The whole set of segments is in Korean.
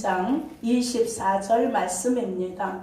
장 24절 말씀입니다.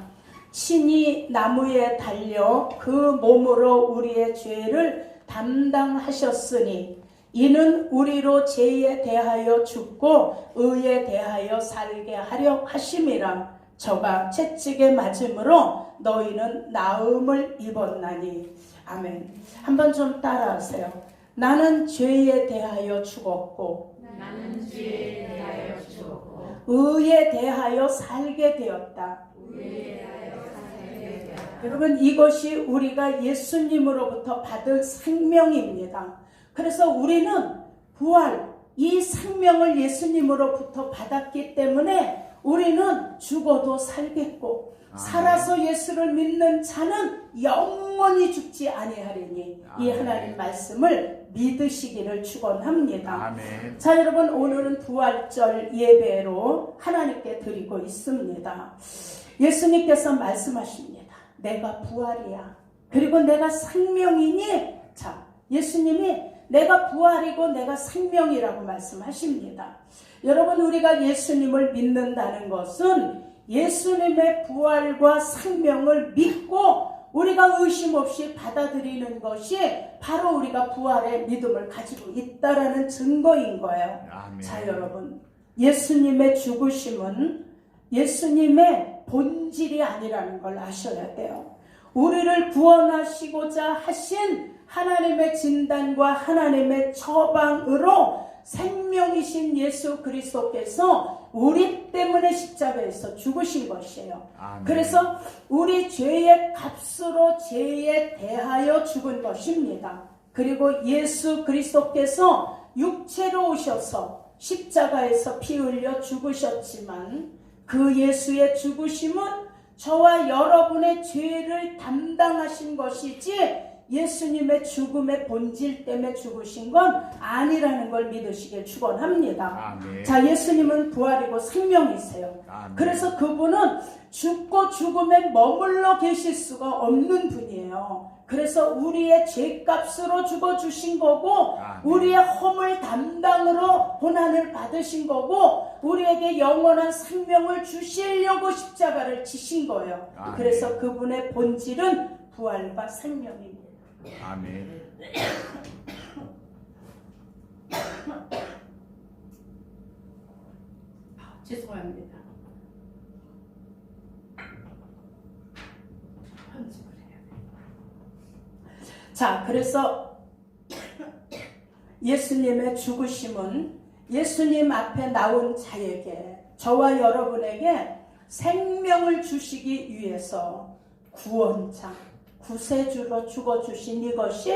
친히 나무에 달려 그 몸으로 우리의 죄를 담당하셨으니 이는 우리로 죄에 대하여 죽고 의에 대하여 살게 하려 하심이라. 저가 채찍에 맞음으로 너희는 나음을 입었나니. 아멘. 한번 좀 따라하세요. 나는 죄에 대하여 죽었고 나는 죄에 대하여 죽었고 의에 대하여 살게 되었다. 의에 대하여 살게 되었다. 여러분, 이것이 우리가 예수님으로부터 받은 생명입니다. 그래서 우리는 부활, 이 생명을 예수님으로부터 받았기 때문에 우리는 죽어도 살겠고 살아서 예수를 믿는 자는 영원히 죽지 아니하리니. 이 하나님 말씀을 믿으시기를 축원합니다. 아멘. 자, 여러분, 오늘은 부활절 예배로 하나님께 드리고 있습니다. 예수님께서 말씀하십니다. 내가 부활이야. 그리고 내가 생명이니. 자, 예수님이 내가 부활이고 내가 생명이라고 말씀하십니다. 여러분, 우리가 예수님을 믿는다는 것은 예수님의 부활과 생명을 믿고 우리가 의심 없이 받아들이는 것이 바로 우리가 부활의 믿음을 가지고 있다라는 증거인 거예요. 아멘. 자, 여러분, 예수님의 죽으심은 예수님의 본질이 아니라는 걸 아셔야 돼요. 우리를 구원하시고자 하신 하나님의 진단과 하나님의 처방으로 생명이신 예수 그리스도께서 우리 때문에 십자가에서 죽으신 것이에요. 아멘. 그래서 우리 죄의 값으로 죄에 대하여 죽은 것입니다. 그리고 예수 그리스도께서 육체로 오셔서 십자가에서 피 흘려 죽으셨지만 그 예수의 죽으심은 저와 여러분의 죄를 담당하신 것이지 예수님의 죽음의 본질 때문에 죽으신 건 아니라는 걸 믿으시길 축원합니다. 아멘. 자, 예수님은 부활이고 생명이세요. 아멘. 그래서 그분은 죽고 죽음에 머물러 계실 수가 없는 분이에요. 그래서 우리의 죄값으로 죽어주신 거고 아멘. 우리의 허물 담당으로 고난을 받으신 거고 우리에게 영원한 생명을 주시려고 십자가를 지신 거예요. 아멘. 그래서 그분의 본질은 부활과 생명입니다. 아멘. 죄송합니다. 편집을 해야 돼요. 자, 그래서 예수님의 죽으심은 예수님 앞에 나온 자에게, 저와 여러분에게 생명을 주시기 위해서 구원자, 구세주로 죽어주신 이것이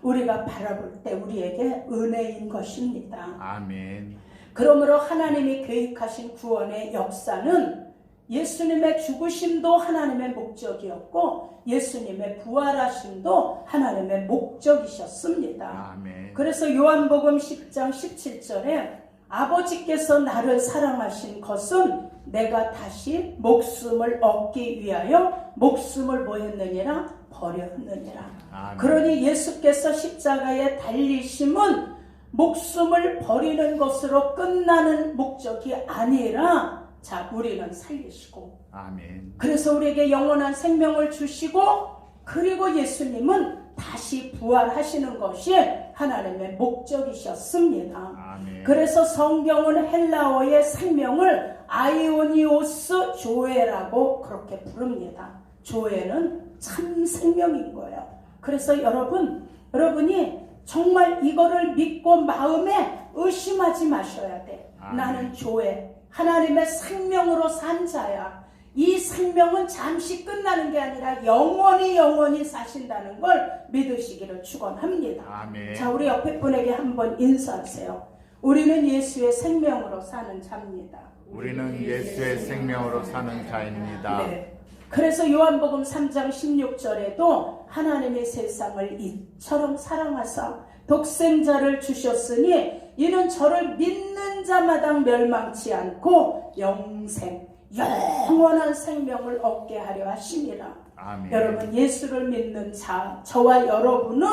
우리가 바라볼 때 우리에게 은혜인 것입니다. 아멘. 그러므로 하나님이 계획하신 구원의 역사는 예수님의 죽으심도 하나님의 목적이었고 예수님의 부활하심도 하나님의 목적이셨습니다. 아멘. 그래서 요한복음 10장 17절에 아버지께서 나를 사랑하신 것은 내가 다시 목숨을 얻기 위하여 목숨을 뭐 했느니라? 버렸느니라. 아멘. 그러니 예수께서 십자가에 달리심은 목숨을 버리는 것으로 끝나는 목적이 아니라 자, 우리는 살리시고 아멘. 그래서 우리에게 영원한 생명을 주시고 그리고 예수님은 다시 부활하시는 것이 하나님의 목적이셨습니다. 아멘. 그래서 성경은 헬라어의 생명을 아이오니오스 조에라고 그렇게 부릅니다. 조에는 참 생명인 거예요. 그래서 여러분이 정말 이거를 믿고 마음에 의심하지 마셔야 돼. 아멘. 나는 조에 하나님의 생명으로 산 자야. 이 생명은 잠시 끝나는 게 아니라 영원히 사신다는 걸 믿으시기를 축원합니다. 아멘. 자, 우리 옆에 분에게 한번 인사하세요. 우리는 예수의 생명으로 사는 자입니다. 우리는 예수의 생명으로 사는 자입니다. 네. 그래서 요한복음 3장 16절에도 하나님의 세상을 이처럼 사랑하사 독생자를 주셨으니 이는 저를 믿는 자마다 멸망치 않고 영원한 생명을 얻게 하려 하심이라. 아멘. 여러분, 예수를 믿는 자, 저와 여러분은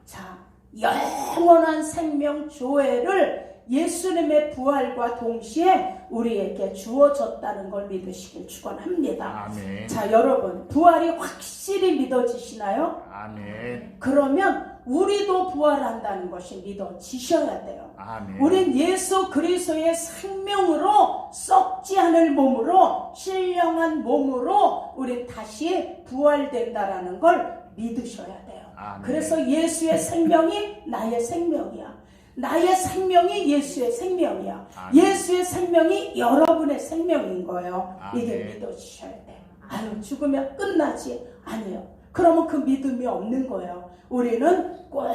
자, 영원한 생명 조회를 예수님의 부활과 동시에 우리에게 주어졌다는 걸 믿으시길 축원합니다. 아멘. 자, 여러분, 부활이 확실히 믿어지시나요? 아멘. 그러면 우리도 부활한다는 것이 믿어지셔야 돼요. 아멘. 우린 예수 그리스도의 생명으로, 썩지 않을 몸으로, 신령한 몸으로 우린 다시 부활된다라는 걸 믿으셔야 돼요. 아멘. 그래서 예수의 생명이 나의 생명이야. 나의 생명이 예수의 생명이야. 아멘. 예수의 생명이 여러분의 생명인 거예요. 아멘. 이게 믿어지셔야 돼. 아유, 죽으면 끝나지. 아니요. 그러면 그 믿음이 없는 거예요. 우리는 꼭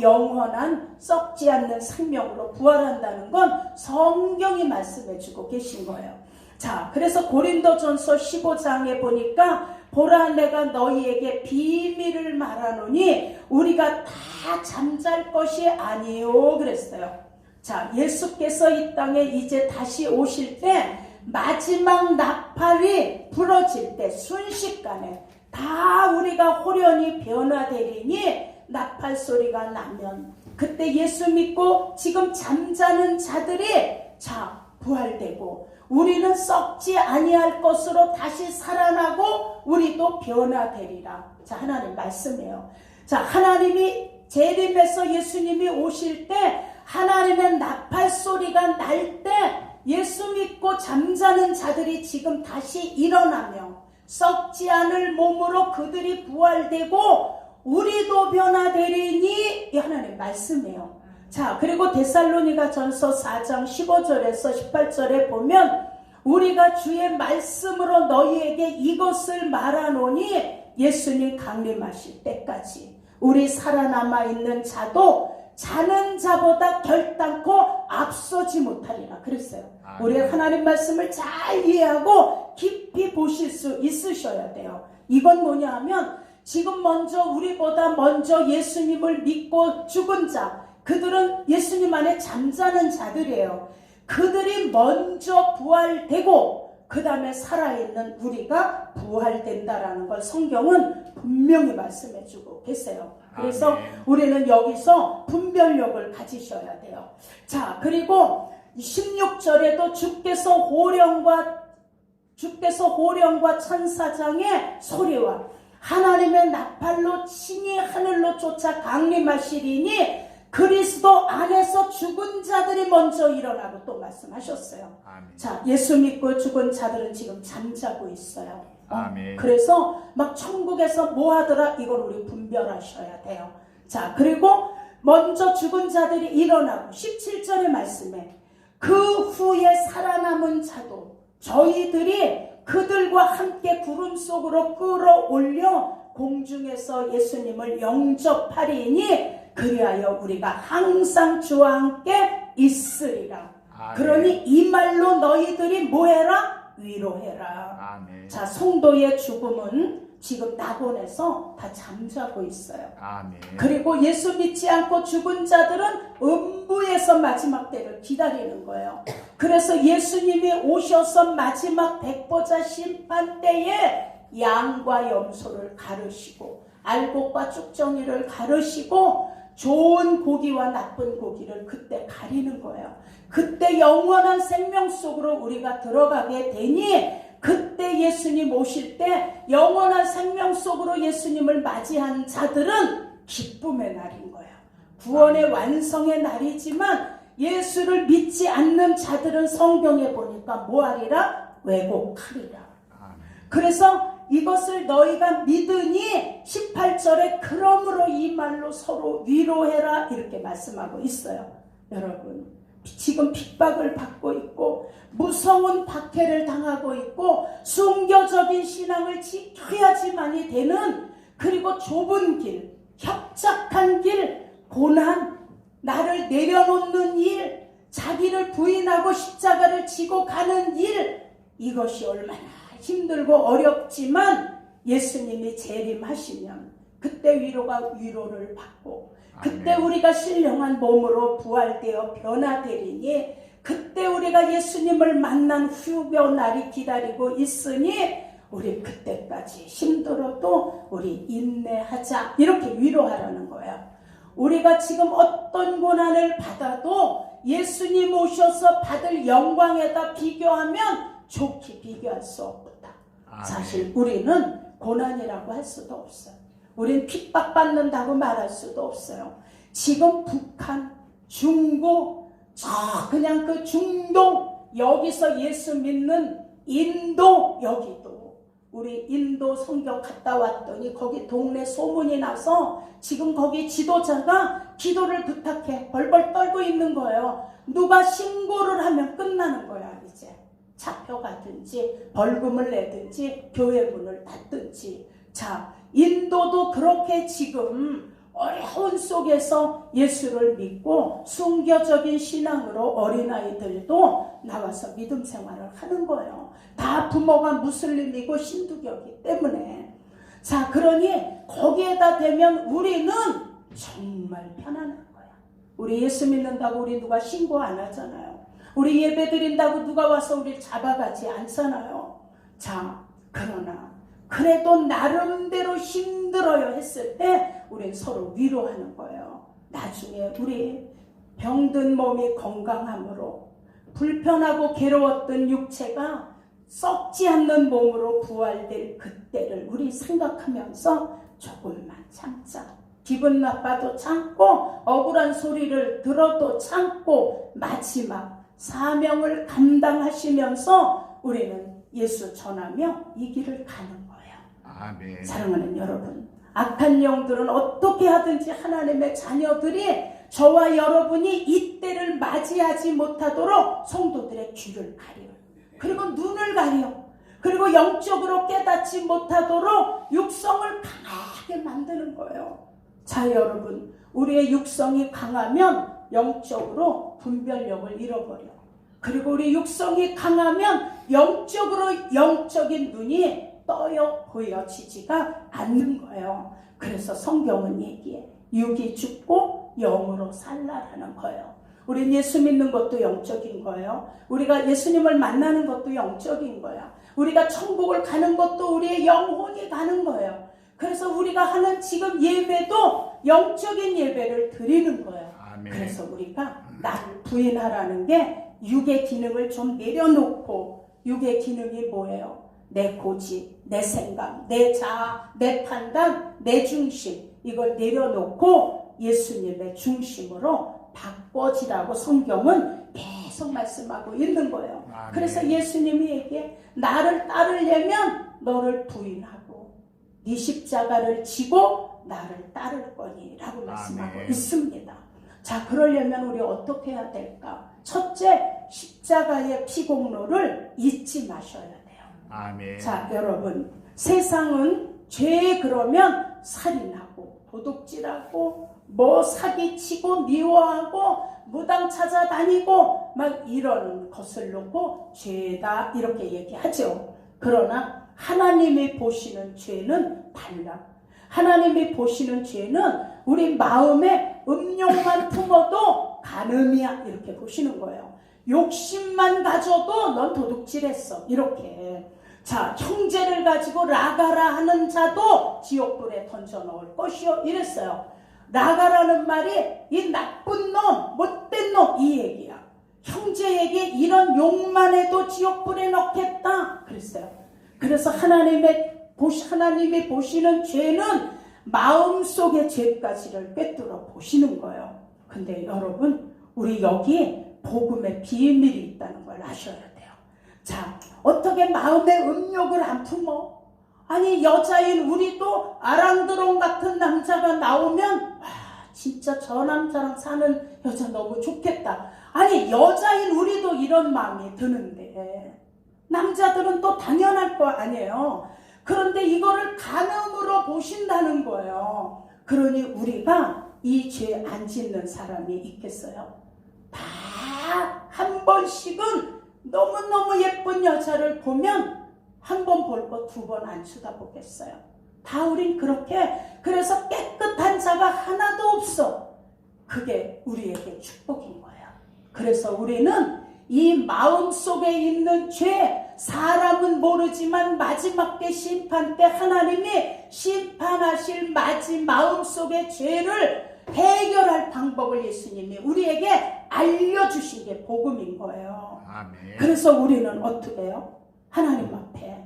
영원한 썩지 않는 생명으로 부활한다는 건 성경이 말씀해 주고 계신 거예요. 자, 그래서 고린도전서 15장에 보니까 보라 내가 너희에게 비밀을 말하노니 우리가 다 잠잘 것이 아니요 그랬어요. 자, 예수께서 이 땅에 이제 다시 오실 때 마지막 나팔이 부러질 때 순식간에 다 우리가 호련히 변화되리니 나팔 소리가 나면 그때 예수 믿고 지금 잠자는 자들이 자 부활되고 우리는 썩지 아니할 것으로 다시 살아나고 우리도 변화되리라. 자, 하나님 말씀이에요. 자, 하나님이 재림해서 예수님이 오실 때 하나님의 나팔 소리가 날 때 예수 믿고 잠자는 자들이 지금 다시 일어나며 썩지 않을 몸으로 그들이 부활되고 우리도 변화되리니 이 하나님 말씀이에요. 자, 그리고 데살로니가 전서 4장 15절에서 18절에 보면 우리가 주의 말씀으로 너희에게 이것을 말하노니 예수님 강림하실 때까지 우리 살아남아 있는 자도 자는 자보다 결단코 앞서지 못하리라 그랬어요. 우리 하나님 말씀을 잘 이해하고 깊이 보실 수 있으셔야 돼요. 이건 뭐냐 하면 지금 먼저 우리보다 먼저 예수님을 믿고 죽은 자 그들은 예수님 안에 잠자는 자들이에요. 그들이 먼저 부활되고 그 다음에 살아있는 우리가 부활된다라는 걸 성경은 분명히 말씀해주고 계세요. 그래서 우리는 여기서 분별력을 가지셔야 돼요. 자, 그리고 16절에도 주께서 호령과 천사장의 소리와 하나님의 나팔로 친히 하늘로 쫓아 강림하시리니 그리스도 안에서 죽은 자들이 먼저 일어나고 또 말씀하셨어요. 아멘. 자, 예수 믿고 죽은 자들은 지금 잠자고 있어요. 아멘. 그래서 막 천국에서 뭐 하더라 이걸 우리 분별하셔야 돼요. 자, 그리고 먼저 죽은 자들이 일어나고 17절의 말씀에 그 후에 살아남은 자도 저희들이 그들과 함께 구름 속으로 끌어올려 공중에서 예수님을 영접하리니 그리하여 우리가 항상 주와 함께 있으리라. 아멘. 그러니 이 말로 너희들이 뭐해라? 위로해라. 아멘. 자, 성도의 죽음은 지금 낙원에서 다 잠자고 있어요. 아멘. 그리고 예수 믿지 않고 죽은 자들은 음부에서 마지막 때를 기다리는 거예요. 그래서 예수님이 오셔서 마지막 백보자 심판 때에 양과 염소를 가르시고 알곡과 쭉정이를 가르시고 좋은 고기와 나쁜 고기를 그때 가리는 거예요. 그때 영원한 생명 속으로 우리가 들어가게 되니 그때 예수님 오실 때 영원한 생명 속으로 예수님을 맞이한 자들은 기쁨의 날인 거예요. 구원의 완성의 날이지만 예수를 믿지 않는 자들은 성경에 보니까 뭐하리라? 왜곡하리라. 그래서 이것을 너희가 믿으니 18절에 그러므로 이 말로 서로 위로해라 이렇게 말씀하고 있어요. 여러분 지금 핍박을 받고 있고 무서운 박해를 당하고 있고 순교적인 신앙을 지켜야지만이 되는 그리고 좁은 길, 협착한 길, 고난, 나를 내려놓는 일, 자기를 부인하고 십자가를 지고 가는 일 이것이 얼마나 힘들고 어렵지만 예수님이 재림하시면 그때 위로를 받고 그때 우리가 신령한 몸으로 부활되어 변화되리니 그때 우리가 예수님을 만난 후벼 날이 기다리고 있으니 우리 그때까지 힘들어도 우리 인내하자 이렇게 위로하라는 거예요. 우리가 지금 어떤 고난을 받아도 예수님 오셔서 받을 영광에다 비교하면 좋게 비교할 수 없다. 아멘. 사실 우리는 고난이라고 할 수도 없어요. 우린 핍박받는다고 말할 수도 없어요. 지금 북한, 중국, 그냥 그 중동, 여기서 예수 믿는 인도, 여기도 우리 인도 성경 갔다 왔더니 거기 동네 소문이 나서 지금 거기 지도자가 기도를 부탁해 벌벌 떨고 있는 거예요. 누가 신고를 하면 끝나는 거야. 이제 잡혀가든지 벌금을 내든지 교회 문을 닫든지. 자, 인도도 그렇게 지금 어려운 속에서 예수를 믿고 순교적인 신앙으로 어린아이들도 나와서 믿음 생활을 하는 거예요. 다 부모가 무슬림이고 신두교이기 때문에. 자, 그러니 거기에다 대면 우리는 정말 편안한 거야. 우리 예수 믿는다고 우리 누가 신고 안 하잖아요. 우리 예배 드린다고 누가 와서 우리를 잡아가지 않잖아요. 자, 그러나 그래도 나름대로 힘들어요 했을 때 우린 서로 위로하는 거예요. 나중에 우리 병든 몸이 건강함으로 불편하고 괴로웠던 육체가 썩지 않는 몸으로 부활될 그때를 우리 생각하면서 조금만 참자. 기분 나빠도 참고 억울한 소리를 들어도 참고 마지막 사명을 감당하시면서 우리는 예수 전하며 이 길을 가는 거예요. 아멘. 사랑하는 여러분, 악한 영들은 어떻게 하든지 하나님의 자녀들이 저와 여러분이 이때를 맞이하지 못하도록 성도들의 귀를 가려요. 그리고 눈을 가려. 그리고 영적으로 깨닫지 못하도록 육성을 강하게 만드는 거예요. 자, 여러분, 우리의 육성이 강하면 영적으로 분별력을 잃어버려. 그리고 우리 육성이 강하면 영적으로 영적인 눈이 떠여 보여지지가 않는 거예요. 그래서 성경은 얘기해. 육이 죽고 영으로 살라라는 거예요. 우린 예수 믿는 것도 영적인 거예요. 우리가 예수님을 만나는 것도 영적인 거야. 우리가 천국을 가는 것도 우리의 영혼이 가는 거예요. 그래서 우리가 하는 지금 예배도 영적인 예배를 드리는 거예요. 아멘. 그래서 우리가 나를 부인하라는 게 육의 기능을 좀 내려놓고, 육의 기능이 뭐예요? 내 고집, 내 생각, 내 자아, 내 판단, 내 중심, 이걸 내려놓고 예수님의 중심으로 바꿔지라고 성경은 계속 말씀하고 있는 거예요. 아멘. 그래서 예수님이 얘기해, 나를 따르려면 너를 부인하고 네 십자가를 지고 나를 따를 거니라고 말씀하고 아멘. 있습니다. 자, 그러려면 우리 어떻게 해야 될까? 첫째, 십자가의 피공로를 잊지 마셔야 돼요. 아멘. 자, 여러분, 세상은 죄 그러면 살인하고 도둑질하고 뭐 사기치고 미워하고 무당 찾아다니고 막 이런 것을 놓고 죄다 이렇게 얘기하죠. 그러나 하나님이 보시는 죄는 달라. 하나님이 보시는 죄는 우리 마음에 음욕만 품어도 간음이야, 이렇게 보시는 거예요. 욕심만 가져도 넌 도둑질했어, 이렇게. 자, 형제를 가지고 라가라 하는 자도 지옥불에 던져 넣을 것이요, 이랬어요. 라가라는 말이 이 나쁜 놈, 못된 놈, 이 얘기야. 형제에게 이런 욕만 해도 지옥불에 넣겠다, 그랬어요. 그래서 하나님이 보시는 죄는 마음속의 죄까지를 꿰뚫어 보시는 거예요. 근데 여러분, 우리 여기에 복음의 비밀이 있다는 걸 아셔야 돼요. 자, 어떻게 마음의 음욕을 안 품어? 아니, 여자인 우리도 아랑드롱 같은 남자가 나오면 와, 진짜 저 남자랑 사는 여자 너무 좋겠다. 아니, 여자인 우리도 이런 마음이 드는데 남자들은 또 당연할 거 아니에요. 그런데 이거를 간음으로 보신다는 거예요. 그러니 우리가 이 죄 안 짓는 사람이 있겠어요? 다 한 번씩은 너무너무 예쁜 여자를 보면 한 번 볼 거 두 번 안 쳐다보겠어요. 다 우린 그렇게. 그래서 깨끗한 자가 하나도 없어. 그게 우리에게 축복인 거예요. 그래서 우리는 이 마음속에 있는 죄, 사람은 모르지만 마지막 때 심판 때 하나님이 심판하실 마음속의 죄를 해결할 방법을 예수님이 우리에게 알려주신 게 복음인 거예요. 아멘. 그래서 우리는 어떻게 해요? 하나님 앞에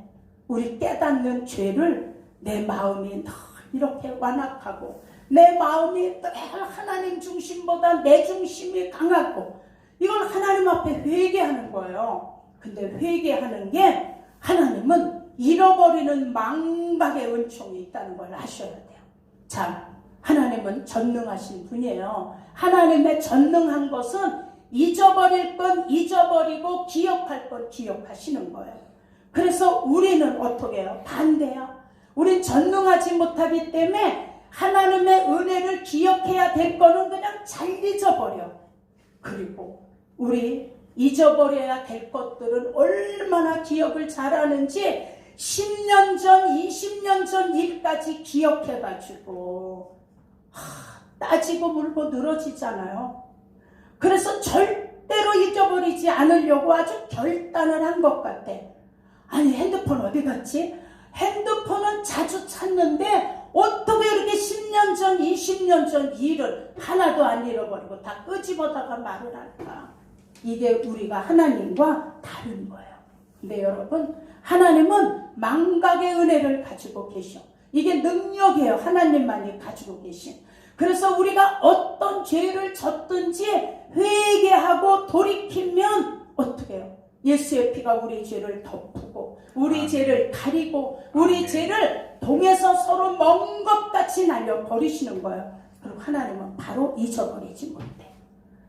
우리 깨닫는 죄를 내 마음이 늘 이렇게 완악하고 내 마음이 늘 하나님 중심보다 내 중심이 강하고 이걸 하나님 앞에 회개하는 거예요. 근데 회개하는 게 하나님은 잃어버리는 망각의 은총이 있다는 걸 아셔야 돼요. 자, 하나님은 전능하신 분이에요. 하나님의 전능한 것은 잊어버릴 건 잊어버리고 기억할 건 기억하시는 거예요. 그래서 우리는 어떻게 해요? 반대야. 우린 전능하지 못하기 때문에 하나님의 은혜를 기억해야 될 거는 그냥 잘 잊어버려. 그리고 우리 잊어버려야 될 것들은 얼마나 기억을 잘하는지 10년 전, 20년 전 일까지 기억해가지고 따지고 물고 늘어지잖아요. 그래서 절대로 잊어버리지 않으려고 아주 결단을 한 것 같아. 아니, 핸드폰 어디 갔지? 핸드폰은 자주 찾는데 어떻게 이렇게 10년 전, 20년 전 일을 하나도 안 잃어버리고 다 끄집어다가 말을 할까? 이게 우리가 하나님과 다른 거예요. 근데 여러분, 하나님은 망각의 은혜를 가지고 계셔. 이게 능력이에요. 하나님만이 가지고 계신. 그래서 우리가 어떤 죄를 졌든지 회개하고 돌이키면 어떻게 해요? 예수의 피가 우리 죄를 덮고 우리 죄를 가리고 우리 죄를 동에서 서로 먼 것 같이 날려버리시는 거예요. 그리고 하나님은 바로 잊어버리지 못해.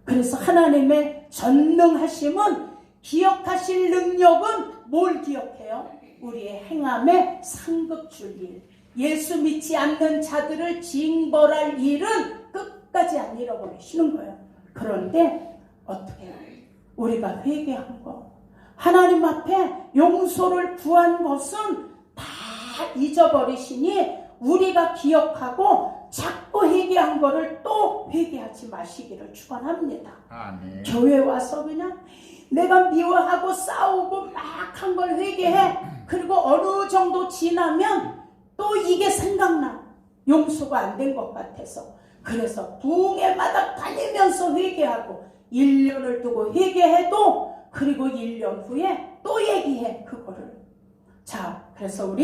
그래서 하나님의 전능하심은 기억하실 능력은 뭘 기억해요? 우리의 행함에 상급 줄 일. 예수 믿지 않는 자들을 징벌할 일은 끝까지 안 잃어버리시는 거예요. 그런데 어떻게 해요? 우리가 회개한 거, 하나님 앞에 용서를 구한 것은 다 잊어버리시니 우리가 기억하고 자꾸 회개한 거를 또 회개하지 마시기를 축원합니다. 아멘. 교회 와서 그냥 내가 미워하고 싸우고 막 한 걸 회개해. 그리고 어느 정도 지나면 또 이게 생각나. 용서가 안 된 것 같아서. 그래서 부흥의 마당 다니면서 회개하고 1년을 두고 회개해도 그리고 1년 후에 또 얘기해 그거를. 자, 그래서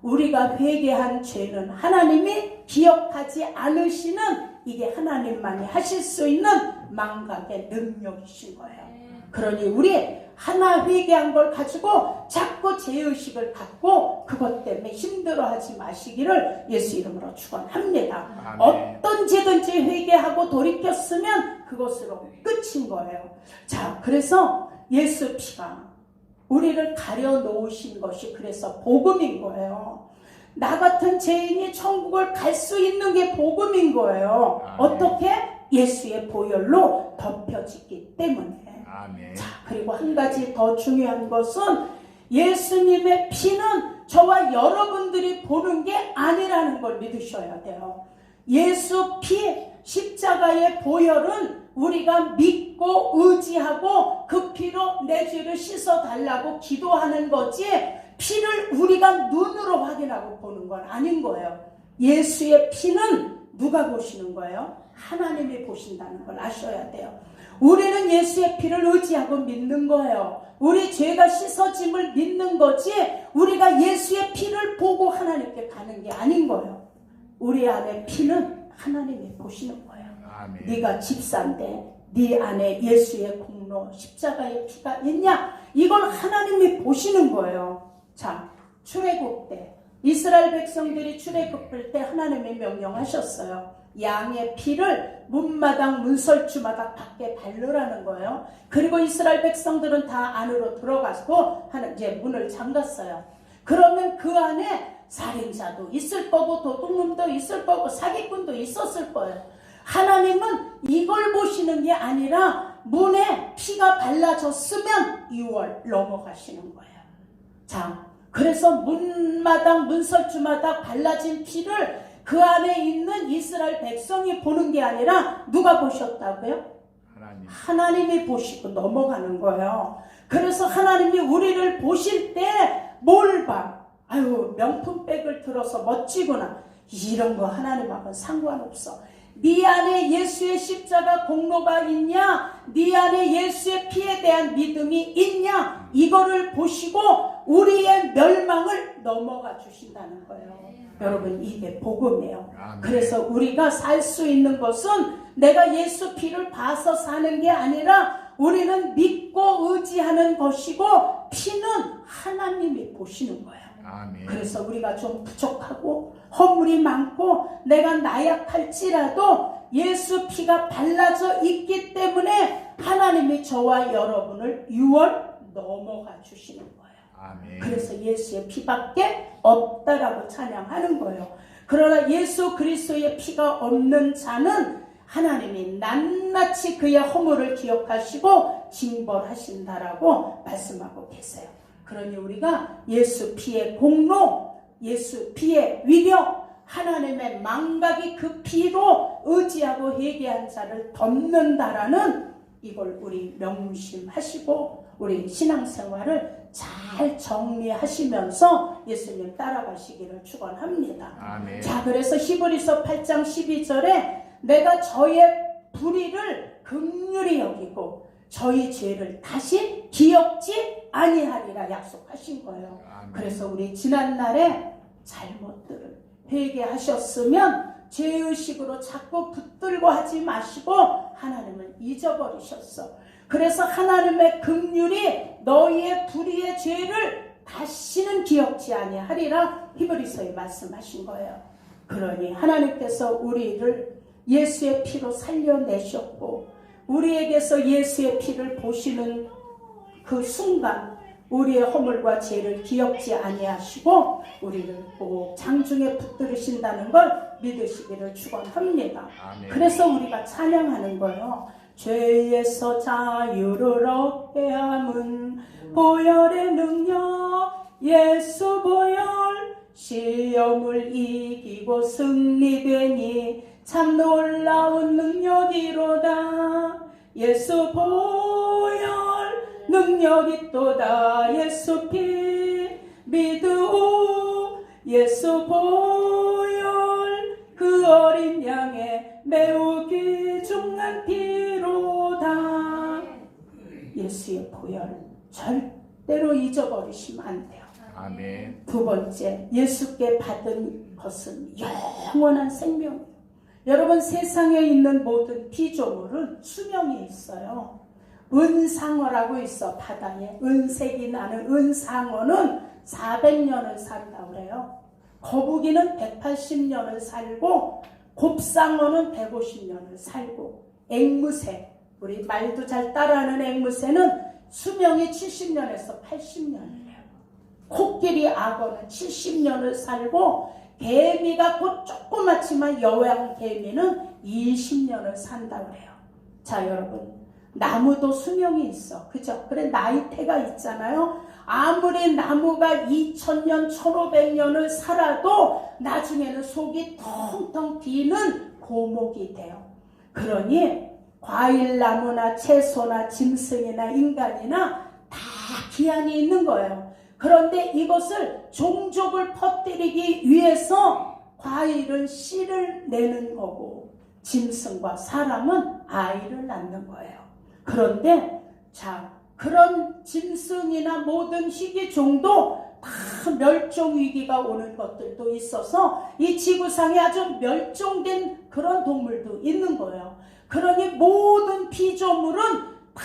우리가 회개한 죄는 하나님이 기억하지 않으시는 이게 하나님만이 하실 수 있는 망각의 능력이신 거예요. 그러니 우리 하나 회개한 걸 가지고 자꾸 죄의식을 갖고 그것 때문에 힘들어하지 마시기를 예수 이름으로 축원합니다. 아멘. 어떤 죄든지 회개하고 돌이켰으면 그것으로 끝인 거예요. 자, 그래서 예수 피가 우리를 가려 놓으신 것이 그래서 복음인 거예요. 나 같은 죄인이 천국을 갈 수 있는 게 복음인 거예요. 아멘. 어떻게? 예수의 보혈로 덮여지기 때문에. 아멘. 자, 그리고 한 가지 더 중요한 것은 예수님의 피는 저와 여러분들이 보는 게 아니라는 걸 믿으셔야 돼요. 예수 피, 십자가의 보혈은 우리가 믿고 의지하고 그 피로 내 죄를 씻어달라고 기도하는 거지 피를 우리가 눈으로 확인하고 보는 건 아닌 거예요. 예수의 피는 누가 보시는 거예요? 하나님이 보신다는 걸 아셔야 돼요. 우리는 예수의 피를 의지하고 믿는 거예요. 우리 죄가 씻어짐을 믿는 거지 우리가 예수의 피를 보고 하나님께 가는 게 아닌 거예요. 우리 안에 피는 하나님이 보시는 거예요. 아멘. 네가 집사인데 네 안에 예수의 공로 십자가의 피가 있냐? 이걸 하나님이 보시는 거예요. 자, 출애굽 때 이스라엘 백성들이 출애굽할 때 하나님이 명령하셨어요. 양의 피를 문마당 문설주마다 밖에 바르라는 거예요. 그리고 이스라엘 백성들은 다 안으로 들어가고 이제 문을 잠갔어요. 그러면 그 안에 살인자도 있을 거고 도둑놈도 있을 거고 사기꾼도 있었을 거예요. 하나님은 이걸 보시는 게 아니라 문에 피가 발라졌으면 6월 넘어가시는 거예요. 자, 그래서 문마당 문설주마다 발라진 피를 그 안에 있는 이스라엘 백성이 보는 게 아니라 누가 보셨다고요? 하나님이 보시고 넘어가는 거예요. 그래서 하나님이 우리를 보실 때 뭘 봐? 아유, 명품백을 들어서 멋지구나. 이런 거 하나님하고는 상관없어. 네 안에 예수의 십자가 공로가 있냐? 네 안에 예수의 피에 대한 믿음이 있냐? 이거를 보시고 우리의 멸망을 넘어가 주신다는 거예요. 여러분, 이게 복음이에요. 그래서 우리가 살 수 있는 것은 내가 예수 피를 봐서 사는 게 아니라 우리는 믿고 의지하는 것이고 피는 하나님이 보시는 거예요. 아멘. 그래서 우리가 좀 부족하고 허물이 많고 내가 나약할지라도 예수 피가 발라져 있기 때문에 하나님이 저와 여러분을 6월 넘어가 주시는 거예요. 아멘. 그래서 예수의 피밖에 없다라고 찬양하는 거예요. 그러나 예수 그리스도의 피가 없는 자는 하나님이 낱낱이 그의 허물을 기억하시고 징벌하신다라고 말씀하고 계세요. 그러니 우리가 예수 피의 공로, 예수 피의 위력, 하나님의 망각이 그 피로 의지하고 회개한 자를 덮는다라는 이걸 우리 명심하시고 우리 신앙생활을 잘 정리하시면서 예수님 따라가시기를 축원합니다. 아멘. 자, 그래서 히브리서 8장 12절에 내가 저의 불의를 긍휼히 여기고 저희 죄를 다시 기억지 아니하리라 약속하신 거예요. 아멘. 그래서 우리 지난날에 잘못들을 회개하셨으면 죄의식으로 자꾸 붙들고 하지 마시고 하나님을 잊어버리셨어. 그래서 하나님의 긍휼이 너희의 불의의 죄를 다시는 기억지 아니하리라 히브리서에 말씀하신 거예요. 그러니 하나님께서 우리를 예수의 피로 살려내셨고 우리에게서 예수의 피를 보시는 그 순간 우리의 허물과 죄를 기억지 아니하시고 우리를 꼭 장중에 붙들으신다는 걸 믿으시기를 축원합니다. 아멘. 그래서 우리가 찬양하는 거예요. 죄에서 자유를 얻게 함은 보혈의 능력 예수 보혈 시험을 이기고 승리되니 참 놀라운 능력이로다. 예수 보혈 능력이 또다. 예수 피 믿으오. 예수 보혈 그 어린 양의 매우 귀중한 피로다. 예수의 보혈 절대로 잊어버리시면 안 돼요. 아멘. 두 번째, 예수께 받은 것은 영원한 생명이에요. 여러분, 세상에 있는 모든 피조물은 수명이 있어요. 은상어라고 있어. 바다에 은색이 나는 은상어는 400년을 산다고 그래요. 거북이는 180년을 살고 곱상어는 150년을 살고 앵무새, 우리 말도 잘 따라하는 앵무새는 수명이 70년에서 80년이에요. 코끼리 악어는 70년을 살고 개미가 곧 조그맣지만 여왕 개미는 20년을 산다고 그래요. 자, 여러분, 나무도 수명이 있어. 그죠? 그래, 나이테가 있잖아요. 아무리 나무가 2000년, 1500년을 살아도 나중에는 속이 텅텅 비는 고목이 돼요. 그러니 과일나무나 채소나 짐승이나 인간이나 다 기한이 있는 거예요. 그런데 이것을 종족을 퍼뜨리기 위해서 과일은 씨를 내는 거고 짐승과 사람은 아이를 낳는 거예요. 그런데 자, 그런 짐승이나 모든 희귀종도 다 멸종위기가 오는 것들도 있어서 이 지구상에 아주 멸종된 그런 동물도 있는 거예요. 그러니 모든 피조물은 다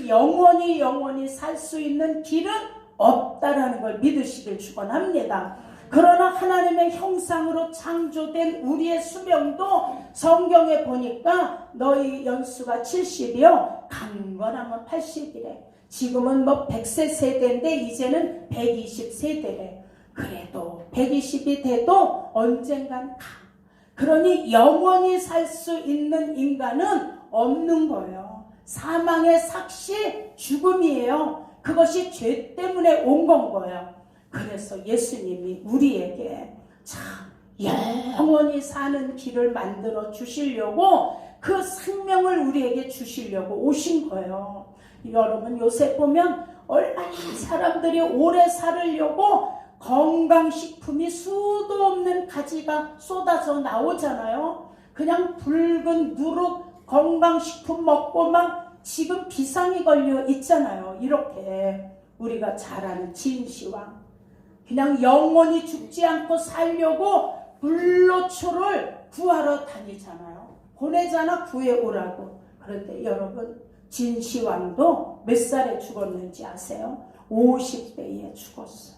영원히 살 수 있는 길은 없다라는 걸 믿으시길 축원합니다. 그러나 하나님의 형상으로 창조된 우리의 수명도 성경에 보니까 너희 연수가 70이요 강건하면 80이래. 지금은 뭐 100세 세대인데 이제는 120세대래. 그래도 120이 돼도 언젠간 가. 그러니 영원히 살 수 있는 인간은 없는 거예요. 사망의 삭시 죽음이에요. 그것이 죄 때문에 온 건 거예요. 그래서 예수님이 우리에게 참 영원히 사는 길을 만들어 주시려고 그 생명을 우리에게 주시려고 오신 거예요. 여러분, 요새 보면 얼마나 사람들이 오래 살으려고 건강식품이 수도 없는 가지가 쏟아져 나오잖아요. 그냥 붉은 누룩 건강식품 먹고 막 지금 비상이 걸려 있잖아요. 이렇게 우리가 잘 아는 진시황. 그냥 영원히 죽지 않고 살려고 불로초를 구하러 다니잖아요. 보내잖아, 구해오라고. 그런데 여러분, 진시황도 몇 살에 죽었는지 아세요? 50대에 죽었어.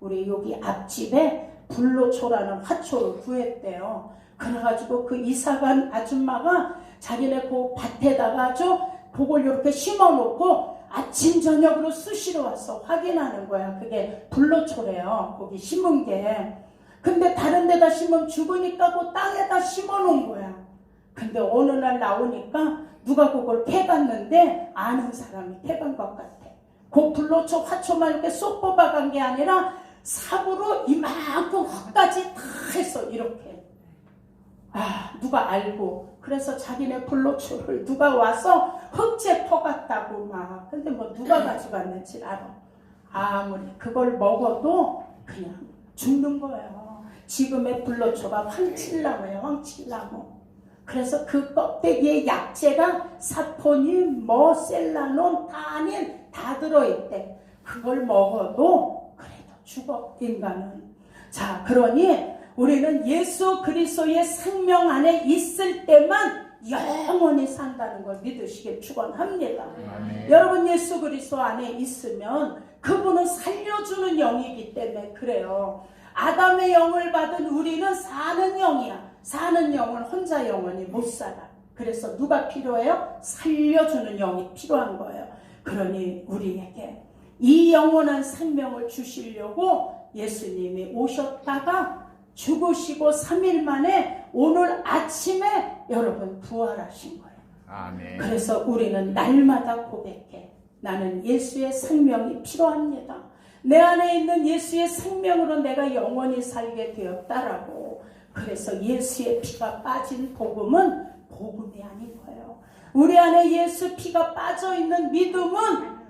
우리 여기 앞집에 불로초라는 화초를 구했대요. 그래가지고 그 이사간 아줌마가 자기네 그 밭에다가 그걸 이렇게 심어놓고 아침 저녁으로 수시로 와서 확인하는 거야. 그게 불로초래요. 거기 심은 게. 근데 다른 데다 심으면 죽으니까 그 땅에다 심어놓은 거야. 근데 어느 날 나오니까 누가 그걸 캐갔는데 아는 사람이 캐간 것 같아. 그 불로초 화초만 이렇게 쏙 뽑아간 게 아니라 삽으로 이만큼 흙까지 다 했어. 이렇게. 누가 알고. 그래서 자기네 불로초를 누가 와서 흙째 퍼갔다고 막. 근데 뭐 누가 가져갔는지 알아. 아무리 그걸 먹어도 그냥 죽는 거예요. 지금의 불로초가 황칠나무예요. 황칠나무. 그래서 그 껍데기에 약재가 사포닌, 셀라논, 타닌 다 들어있대. 그걸 먹어도 그래도 죽어, 인간은. 자, 그러니 우리는 예수 그리스도의 생명 안에 있을 때만 영원히 산다는 걸 믿으시길 축원합니다. 여러분, 예수 그리스도 안에 있으면 그분은 살려주는 영이기 때문에 그래요. 아담의 영을 받은 우리는 사는 영이야. 사는 영은 혼자 영원히 못 살아. 그래서 누가 필요해요? 살려주는 영이 필요한 거예요. 그러니 우리에게 이 영원한 생명을 주시려고 예수님이 오셨다가 죽으시고 3일 만에 오늘 아침에 여러분 부활하신 거예요. 아멘. 그래서 우리는 날마다 고백해. 나는 예수의 생명이 필요합니다. 내 안에 있는 예수의 생명으로 내가 영원히 살게 되었다라고. 그래서 예수의 피가 빠진 복음은 복음이 아닌 거예요. 우리 안에 예수 피가 빠져있는 믿음은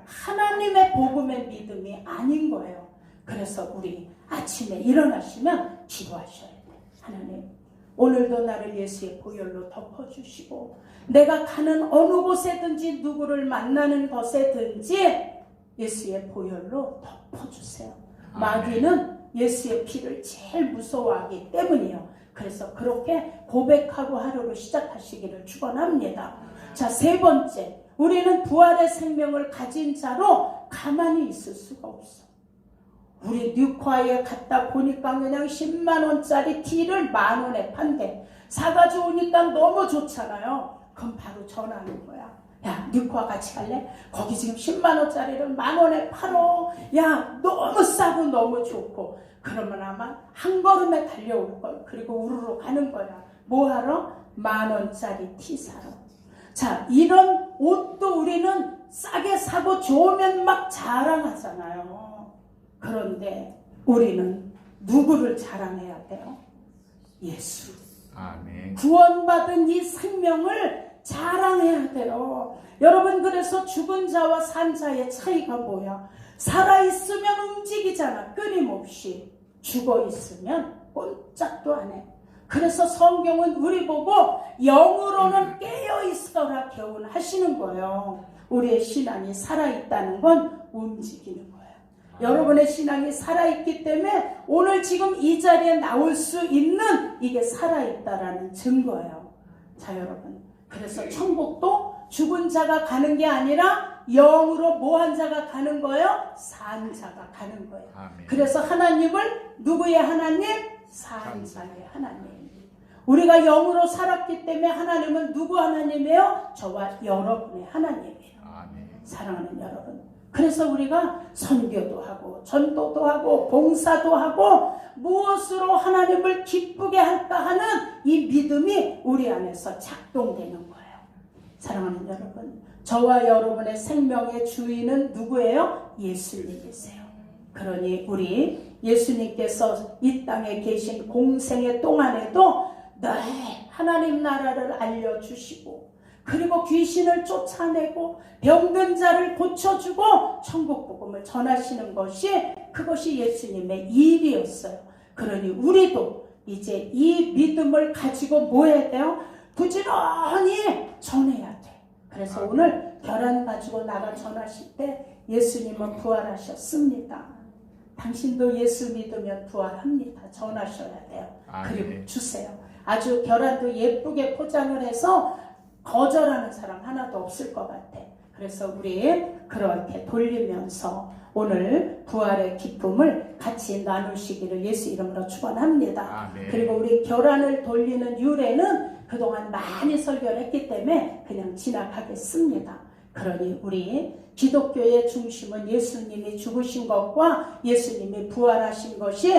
하나님의 복음의 믿음이 아닌 거예요. 그래서 우리 아침에 일어나시면 기도하셔야 돼요. 하나님, 오늘도 나를 예수의 보혈로 덮어주시고 내가 가는 어느 곳에든지 누구를 만나는 것에든지 예수의 보혈로 덮어주세요. 마귀는 예수의 피를 제일 무서워하기 때문이에요. 그래서 그렇게 고백하고 하루를 시작하시기를 축원합니다. 자, 세 번째, 우리는 부활의 생명을 가진 자로 가만히 있을 수가 없어. 우리 뉴카에 갔다 보니까 그냥 10만 원짜리 티를 10,000원에 판대. 사가지고 오니까 너무 좋잖아요. 그럼 바로 전화하는 거야. 야, 뉴카 같이 갈래? 거기 지금 10만 원짜리를 10,000원에 팔어. 야, 너무 싸고 너무 좋고. 그러면 아마 한 걸음에 달려올 걸. 그리고 우르르 가는 거야. 뭐 하러? 10,000원짜리 티 사러. 자, 이런 옷도 우리는 싸게 사고 좋으면 막 자랑하잖아요. 그런데 우리는 누구를 자랑해야 돼요? 예수. 아멘. 구원받은 이 생명을 자랑해야 돼요. 여러분, 그래서 죽은 자와 산 자의 차이가 뭐야? 살아있으면 움직이잖아. 끊임없이. 죽어있으면 꼼짝도 안 해. 그래서 성경은 우리 보고 영으로는 깨어있어라 교훈하시는 거예요. 우리의 신앙이 살아있다는 건 움직이는 거예요. 여러분의 신앙이 살아있기 때문에 오늘 지금 이 자리에 나올 수 있는 이게 살아있다라는 증거예요. 자, 여러분, 그래서 천국도 죽은 자가 가는 게 아니라 영으로 뭐한 자가 가는 거예요? 산 자가 가는 거예요. 아멘. 그래서 하나님을 누구의 하나님? 산 자의 하나님. 우리가 영으로 살았기 때문에 하나님은 누구 하나님이에요? 저와 여러분의 하나님이에요. 아멘. 사랑하는 여러분, 그래서 우리가 선교도 하고 전도도 하고 봉사도 하고 무엇으로 하나님을 기쁘게 할까 하는 이 믿음이 우리 안에서 작동되는 거예요. 사랑하는 여러분, 저와 여러분의 생명의 주인은 누구예요? 예수님이세요. 그러니 우리 예수님께서 이 땅에 계신 공생의 동안에도 늘 하나님 나라를 알려주시고, 그리고 귀신을 쫓아내고 병든 자를 고쳐주고 천국 복음을 전하시는 것이, 그것이 예수님의 일이었어요. 그러니 우리도 이제 이 믿음을 가지고 뭐 해야 돼요? 부지런히 전해야 돼. 그래서 오늘 결혼 가지고 나가 전하실 때 예수님은 부활하셨습니다. 당신도 예수 믿으면 부활합니다. 전하셔야 돼요. 그리고 주세요. 아주 결혼도 예쁘게 포장을 해서 거절하는 사람 하나도 없을 것 같아. 그래서 우리 그렇게 돌리면서 오늘 부활의 기쁨을 같이 나누시기를 예수 이름으로 축원합니다. 그리고 우리 결혼을 돌리는 유래는 그동안 많이 설교를 했기 때문에 그냥 지나가겠습니다. 그러니 우리 기독교의 중심은 예수님이 죽으신 것과 예수님이 부활하신 것이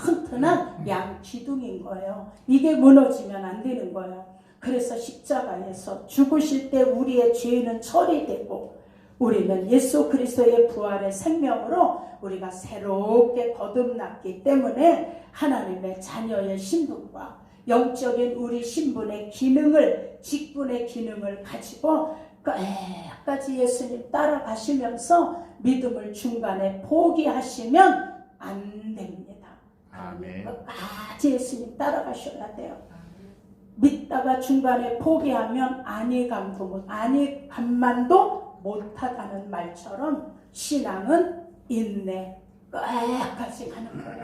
튼튼한 양기둥인 거예요. 이게 무너지면 안 되는 거예요. 그래서 십자가에서 죽으실 때 우리의 죄는 처리되고 우리는 예수 그리스도의 부활의 생명으로 우리가 새롭게 거듭났기 때문에 하나님의 자녀의 신분과 영적인 우리 신분의 기능을, 직분의 기능을 가지고 끝까지 예수님 따라가시면서 믿음을 중간에 포기하시면 안 됩니다. 아멘. 끝까지 예수님 따라가셔야 돼요. 믿다가 중간에 포기하면 안위감만도 못하다는 말처럼 신앙은 인내 끝까지 가는 거예요.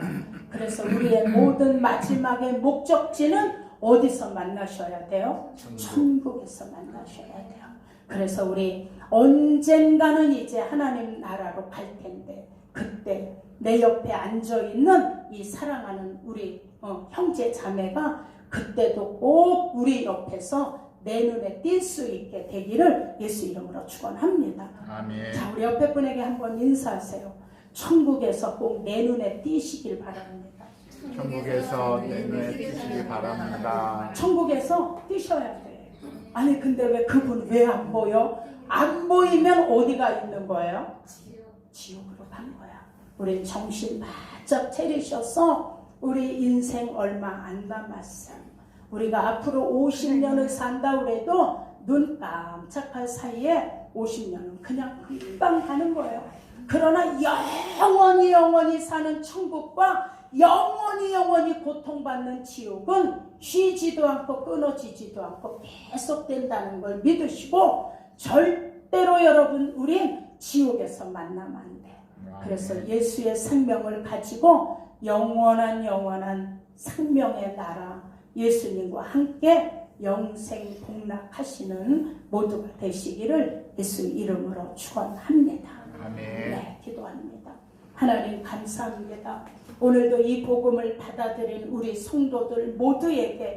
그래서 우리의 모든 마지막의 목적지는 어디서 만나셔야 돼요? 천국에서 만나셔야 돼요. 그래서 우리 언젠가는 이제 하나님 나라로 갈 텐데 그때 내 옆에 앉아있는 이 사랑하는 우리 형제 자매가 그때도 꼭 우리 옆에서 내 눈에 띌 수 있게 되기를 예수 이름으로 축원합니다. 아멘. 자, 우리 옆에 분에게 한번 인사하세요. 천국에서 꼭 내 눈에 띄시길 바랍니다. 천국에서 내 눈에 띄시기 바랍니다. 천국에서 띄셔야 돼. 아니 근데 왜 그분 왜 안 보여? 안 보이면 어디가 있는 거예요? 지옥으로 간 거야. 우리 정신 바짝 차리셔서 우리 인생 얼마 안 남았어요. 우리가 앞으로 50년을 산다 그래도 눈 깜짝할 사이에 50년은 그냥 금방 가는 거예요. 그러나 영원히 사는 천국과 영원히 고통받는 지옥은 쉬지도 않고 끊어지지도 않고 계속된다는 걸 믿으시고 절대로 여러분 우린 지옥에서 만나면 안 돼. 그래서 예수의 생명을 가지고 영원한 생명의 나라 예수님과 함께 영생 복락하시는 모두가 되시기를 예수 이름으로 축원합니다. 아멘. 네, 기도합니다. 하나님 감사합니다. 오늘도 이 복음을 받아들인 우리 성도들 모두에게